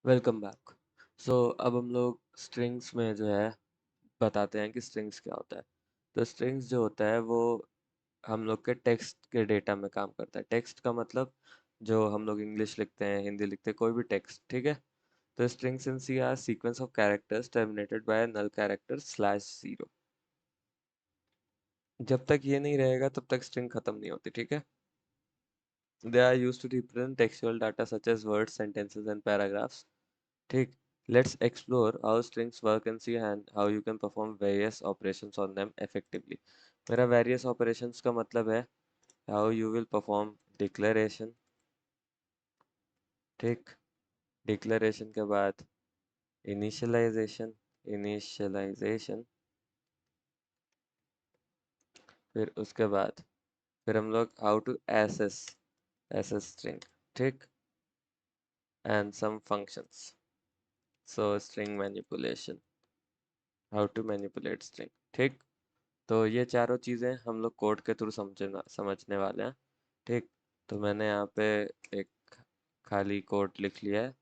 Welcome back. सो अब हम लोग स्ट्रिंग्स में जो है बताते हैं कि स्ट्रिंग्स क्या होता है। तो स्ट्रिंग्स जो होता है वो हम लोग के टेक्स्ट के डेटा में काम करता है। टेक्स्ट का मतलब जो हम लोग इंग्लिश लिखते हैं, हिंदी लिखते हैं, कोई भी टेक्स्ट, ठीक है। तो strings in C are sequence of characters terminated by null character slash zero. जब तक ये नहीं रहेगा तब तक स्ट्रिंग खत्म नहीं होती, ठीक है। They are use to represent textual data such as words, sentences and paragraphs, ठीक। Let's explore how strings work and see and how you can perform various operations on them effectively. मेरा various operations का मतलब है how you will perform declaration, ठीक। declaration के बाद initialization, फिर उसके बाद फिर हम लोग how to assess string, ठीक, and some functions. So string manipulation, how to manipulate string, ठीक। तो ये चारों चीज़ें हम लोग कोड के थ्रू समझने वाले हैं, ठीक। तो मैंने यहाँ पे एक खाली कोड लिख लिया है।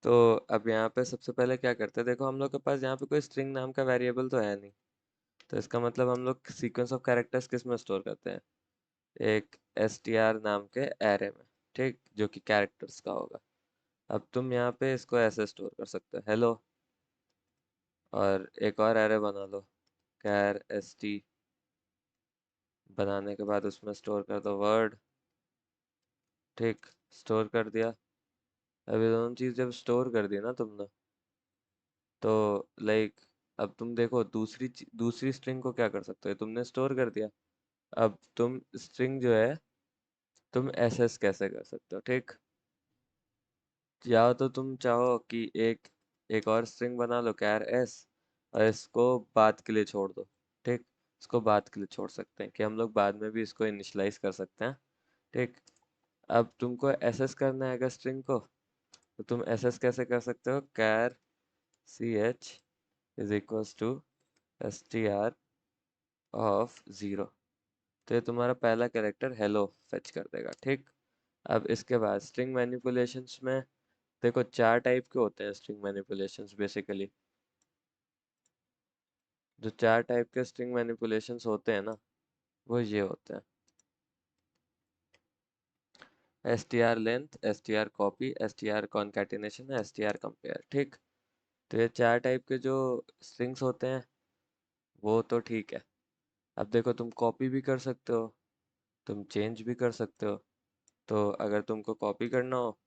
तो अब यहाँ पे सबसे पहले क्या करते हैं, देखो हम लोग के पास यहाँ पे कोई स्ट्रिंग नाम का वेरिएबल तो है नहीं। तो इसका मतलब हम लोग सीक्वेंस ऑफ कैरेक्टर्स किस में स्टोर करते हैं, एक str नाम के एरे में, ठीक, जो कि कैरेक्टर्स का होगा। अब तुम यहाँ पे इसको ऐसे स्टोर कर सकते हो, हेलो, और एक और एरे बना लो, कैर st, बनाने के बाद उसमें स्टोर कर दो वर्ड, ठीक, स्टोर कर दिया। अब ये दोनों चीज जब स्टोर कर दी ना तुमने, तो लाइक अब तुम देखो दूसरी स्ट्रिंग को क्या कर सकते हो, तुमने स्टोर कर दिया। अब तुम स्ट्रिंग जो है तुम एसएस कैसे कर सकते हो, ठीक। या तो तुम चाहो कि एक और स्ट्रिंग बना लो कैर एस, और इसको बाद के लिए छोड़ दो, ठीक। इसको बाद के लिए छोड़ सकते हैं कि हम लोग बाद में भी इसको इनिशियलाइज कर सकते हैं, ठीक। अब तुमको एसएस करना है अगर स्ट्रिंग को, तो तुम एसएस कैसे कर सकते हो, char C H is equals to S T R of zero. तो ये तुम्हारा पहला कैरेक्टर हेलो फेच कर देगा, ठीक। अब इसके बाद स्ट्रिंग मैनिपुलेशंस में देखो चार टाइप के होते हैं स्ट्रिंग मैनिपुलेशंस बेसिकली। जो चार टाइप के स्ट्रिंग मैनिपुलेशंस होते हैं ना, वो ये होते हैं, S T R length, S T R copy, S T are concatenation, S T R compare, ठीक। तो ये चार टाइप के जो स्ट्रिंग्स होते हैं वो तो ठीक है। अब देखो तुम कॉपी भी कर सकते हो, तुम चेंज भी कर सकते हो। तो अगर तुमको कॉपी करना हो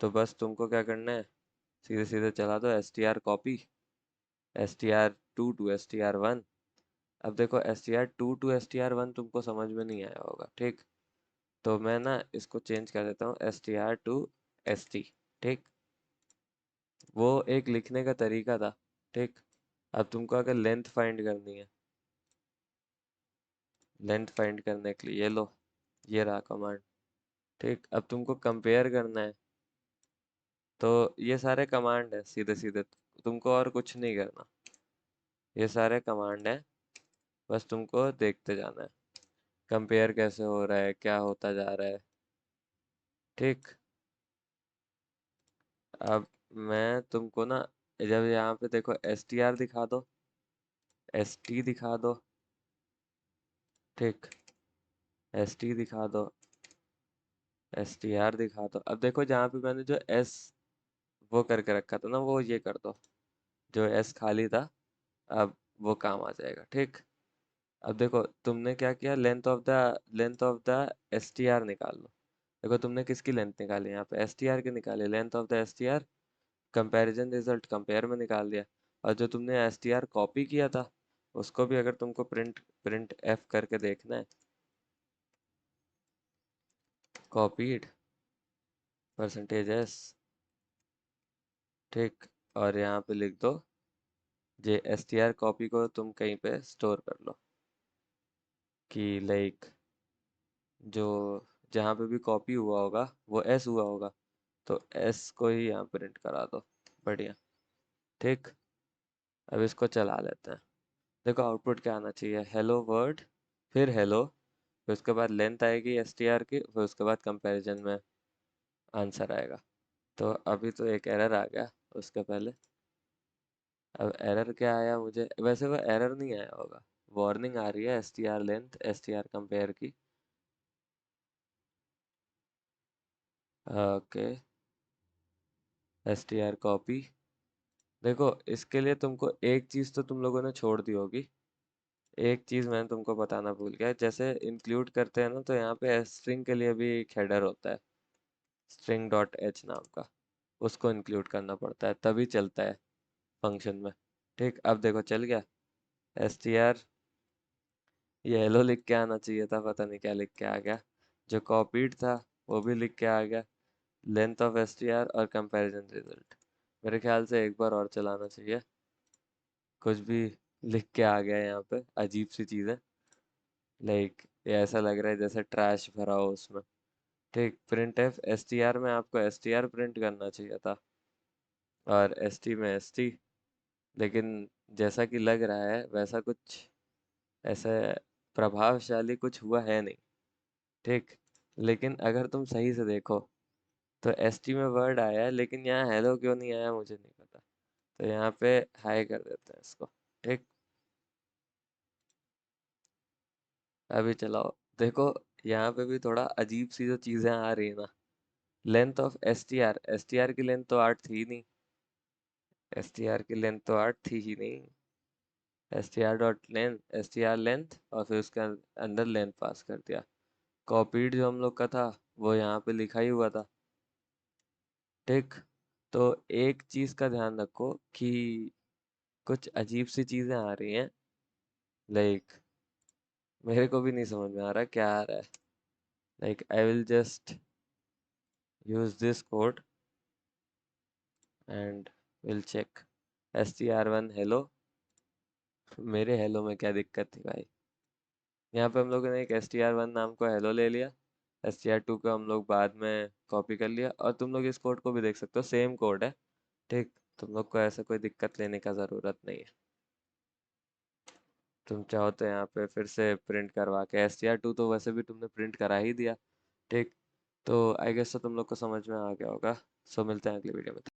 तो बस तुमको क्या करना है, सीधे सीधे चला दो S T R copy, S T R two S T R one. अब देखो S T R two S T R one तुमको समझ में नहीं आया होगा, ठीक। तो मैं ना इसको चेंज कर देता हूँ S T R two S T, ठीक। वो एक लिखने का तरीका था, ठीक। अब तुमको अगर लेंथ फाइंड करनी है, लेंथ फाइंड करने के लिए ये लो, ये रहा कमांड, ठीक। अब तुमको कंपेयर करना है, तो ये सारे कमांड है सीधे सीधे, तुमको और कुछ नहीं करना। ये सारे कमांड है, बस तुमको देखते जाना है कंपेयर कैसे हो रहा है, क्या होता जा रहा है, ठीक। अब मैं तुमको ना, जब यहाँ पे देखो एस टी आर दिखा दो, एस टी दिखा दो, ठीक, एस टी दिखा दो, एस टी आर दिखा दो। अब देखो जहाँ पे मैंने जो एस वो करके रखा था ना, वो ये कर दो, जो एस खाली था अब वो काम आ जाएगा, ठीक। अब देखो तुमने क्या किया, length of the S T are निकाल लो। देखो तुमने किसकी लेंथ निकाली, यहाँ पे एस टी आर की निकाली, length of the S T are, comparison result compare में निकाल दिया। और जो तुमने एस टी आर कॉपी किया था उसको भी अगर तुमको प्रिंट प्रिंट एफ करके देखना है, कॉपीड परसेंटेज एस, ठीक, और यहाँ पे लिख दो जे एस टी आर कॉपी को तुम कहीं पे स्टोर कर लो, कि लाइक जो जहाँ पे भी कॉपी हुआ होगा वो एस हुआ होगा, तो एस को ही यहाँ प्रिंट करा दो, बढ़िया, ठीक। अब इसको चला लेते हैं। देखो आउटपुट क्या आना चाहिए, हेलो वर्ड, फिर हेलो, फिर उसके बाद लेंथ आएगी एस टी आर की, फिर उसके बाद कंपैरिजन में आंसर आएगा। तो अभी तो एक एरर आ गया उसके पहले। अब एरर क्या आया, मुझे वैसे वो एरर नहीं आया होगा। वार्निंग आ रही है S T R length S T R compare की। Okay, S T R copy. देखो इसके लिए तुमको एक चीज़ तो तुम लोगों ने छोड़ दी होगी। एक चीज़ मैंने तुमको बताना भूल गया, जैसे इंक्लूड करते हैं ना तो यहाँ पे स्ट्रिंग के लिए भी एक हेडर होता है, स्ट्रिंग डॉट एच नाम का। उसको इंक्लूड करना पड़ता है तभी चलता है फंक्शन में। ठीक, अब देखो चल गया। एस टी आर, ये हेलो लिख के आना चाहिए था, पता नहीं क्या लिख के आ गया। जो कॉपीड था वो भी लिख के आ गया। Length of S T are और कंपैरिजन रिजल्ट। मेरे ख्याल से एक बार और चलाना चाहिए। कुछ भी लिख के आ गया यहाँ पे, अजीब सी चीज़ है। लाइक ये ऐसा लग रहा है जैसे ट्रैश भरा हो उसमें। ठीक, print F S T are में आपको एस टी आर प्रिंट करना चाहिए था, और एस टी में एस टी। लेकिन जैसा कि लग रहा है वैसा कुछ ऐसा प्रभावशाली कुछ हुआ है नहीं। ठीक, लेकिन अगर तुम सही से देखो तो एस टी में वर्ड आया है, लेकिन यहाँ हेलो क्यों नहीं आया मुझे नहीं पता। तो यहाँ पे हाई कर देते हैं इसको। ठीक, अभी चलाओ। देखो यहाँ पे भी थोड़ा अजीब सी जो चीज़ें आ रही है ना। Length of S T are, S T are की लेंथ तो 8 थी ही नहीं। एस टी आर की लेंथ तो 8 थी ही नहीं। S T R dot length, S T R length, और फिर उसके अंदर लेंथ पास कर दिया। कॉपीड जो हम लोग का था वो यहाँ पे लिखा ही हुआ था। ठीक, तो एक चीज़ का ध्यान रखो कि कुछ अजीब सी चीज़ें आ रही हैं। लाइक मेरे को भी नहीं समझ में आ रहा क्या आ रहा है। Like I will just use this code and will check. S T R one hello. मेरे हेलो में क्या दिक्कत थी भाई। यहाँ पे हम लोगों ने एक एस टी आर वन नाम को हेलो ले लिया। एस टी आर टू को हम लोग बाद में कॉपी कर लिया, और तुम लोग इस कोड को भी देख सकते हो, सेम कोड है। ठीक, तुम लोग को ऐसा कोई दिक्कत लेने का ज़रूरत नहीं है। तुम चाहो तो यहाँ पे फिर से प्रिंट करवा के, एस टी आर टू तो वैसे भी तुमने प्रिंट करा ही दिया। ठीक, तो आई गेस तो तुम लोग को समझ में आ गया होगा। सो मिलते हैं अगली वीडियो में।